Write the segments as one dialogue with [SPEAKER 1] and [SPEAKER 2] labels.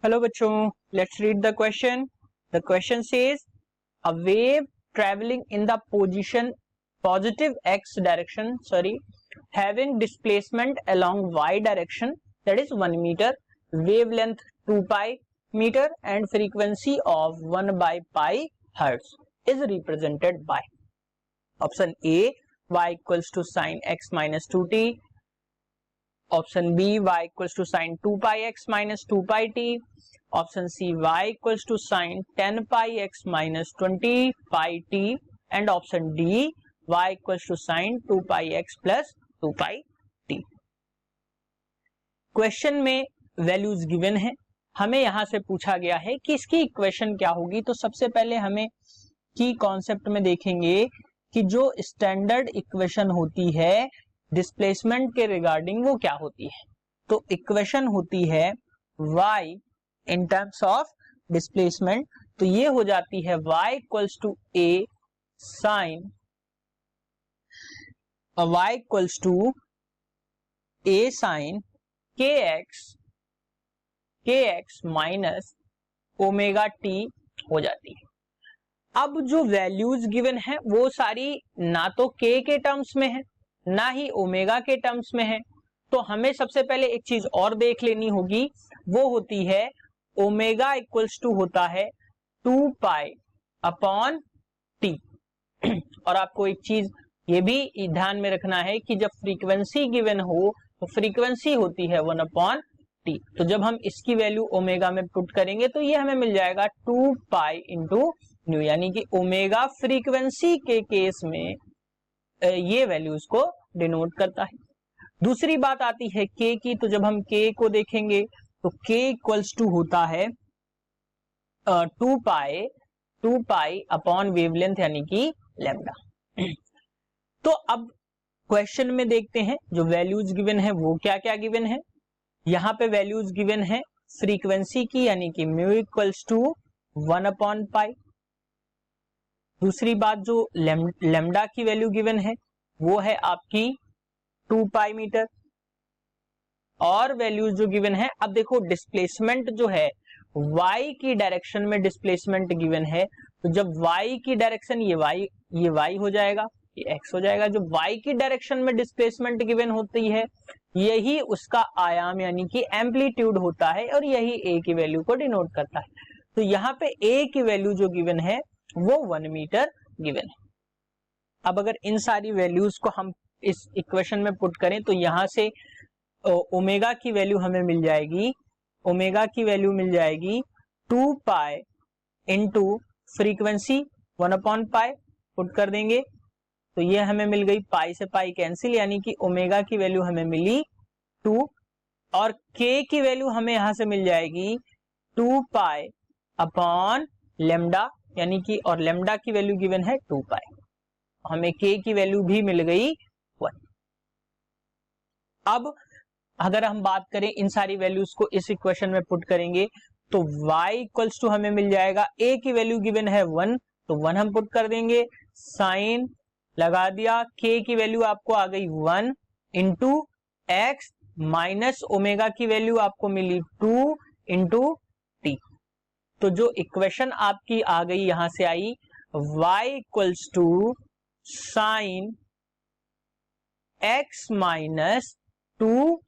[SPEAKER 1] Hello बच्चों, let's read the question. The question says a wave traveling in the position positive x direction, having displacement along y direction, that is 1 meter, wavelength 2 pi meter and frequency of 1 by pi hertz is represented by option A y equals to sin x minus 2t, option B y equals to sin 2 pi x minus 2 pi t, option C y equals to sin 10 pi x minus 20 pi t and option D y equals to sin 2 pi x plus 2 pi t. Question में values given है, हमें यहां से पूछा गया है कि इसकी इक्वेशन क्या होगी. तो सबसे पहले हमें की कॉन्सेप्ट में देखेंगे कि जो स्टैंडर्ड इक्वेशन होती है डिस्प्लेसमेंट के रिगार्डिंग वो क्या होती है. तो इक्वेशन होती है y in terms of displacement, तो ये हो जाती है y equals to a sine kx minus omega t हो जाती है. अब जो वैल्यूज गिवन है वो सारी ना तो k के टर्म्स में है ना ही ओमेगा के टर्म्स में है. तो हमें सबसे पहले एक चीज और देख लेनी होगी, वो होती है ओमेगा इक्वल्स टू होता है 2 पाई अपॉन टी. और आपको एक चीज ये भी ध्यान में रखना है कि जब फ्रीक्वेंसी गिवन हो तो फ्रीक्वेंसी होती है 1 अपॉन टी. तो जब हम इसकी वैल्यू ओमेगा में पुट करेंगे तो ये हमें मिल जाएगा 2 पाई इंटू न्यू, यानी कि ओमेगा फ्रीक्वेंसी के केस में ये वैल्यूज को डिनोट करता है. दूसरी बात आती है k की, तो जब हम k को देखेंगे तो k इक्वल्स टू होता है 2 पाई अपॉन वेवलेंथ यानी कि लैम्डा. तो अब क्वेश्चन में देखते हैं जो वैल्यूज गिवन है वो क्या क्या गिवन है. यहां पे वैल्यूज गिवन है फ्रीक्वेंसी की, यानी कि mu equals to 1 upon pi. दूसरी बात जो लैम्डा की वैल्यू गिवन है वो है आपकी 2 पाई मीटर. और वैल्यूज जो गिवन है, अब देखो डिस्प्लेसमेंट जो है y की डायरेक्शन में डिस्प्लेसमेंट गिवन है, तो जब y की डायरेक्शन ये y हो जाएगा, ये x हो जाएगा. जो y की डायरेक्शन में डिस्प्लेसमेंट गिवन होती है यही उसका आयाम यानी कि एम्पलीट्यूड होता है और यही a की वैल्यू को डिनोट करता है. तो यहाँ पे a की वैल्यू जो गिवन है वो 1 मीटर गिवन है. अब अगर इन सारी वैल्यूज को हम इस इक्वेशन में पुट करें तो यहां से ओमेगा की वैल्यू हमें मिल जाएगी 2 पाई इंटू फ्रीक्वेंसी 1 अपॉन पाई. पुट कर देंगे तो ये हमें मिल गई, पाई से पाई कैंसिल, यानी कि ओमेगा की वैल्यू हमें मिली 2 और k की वैल्यू हमें यहां से मिल जाएगी 2 पाई अपॉन लेमडा, यानी कि और लेमडा की वैल्यू गिवन है 2 पाई. हमें k की वैल्यू भी मिल गई 1. अब अगर हम बात करें इन सारी वैल्यूज को इस इक्वेशन में पुट करेंगे तो y इक्वल्स टू हमें मिल जाएगा, a की वैल्यू गिवन है 1 तो 1 हम पुट कर देंगे, साइन लगा दिया, k की वैल्यू आपको आ गई 1 इंटू एक्स माइनस ओमेगा की वैल्यू आपको मिली 2 इंटू टी. तो जो इक्वेशन आपकी आ गई यहां से आई y equals to sine x minus 2t.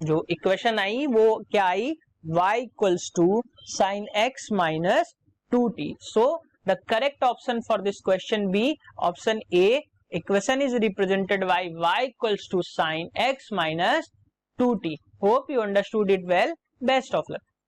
[SPEAKER 1] जो इक्वेशन आई वो क्या आई, y equals to sine x minus 2t. So the correct option for this question be option A. Equation is represented by y equals to sine x minus 2t. Hope you understood it well. Best of luck.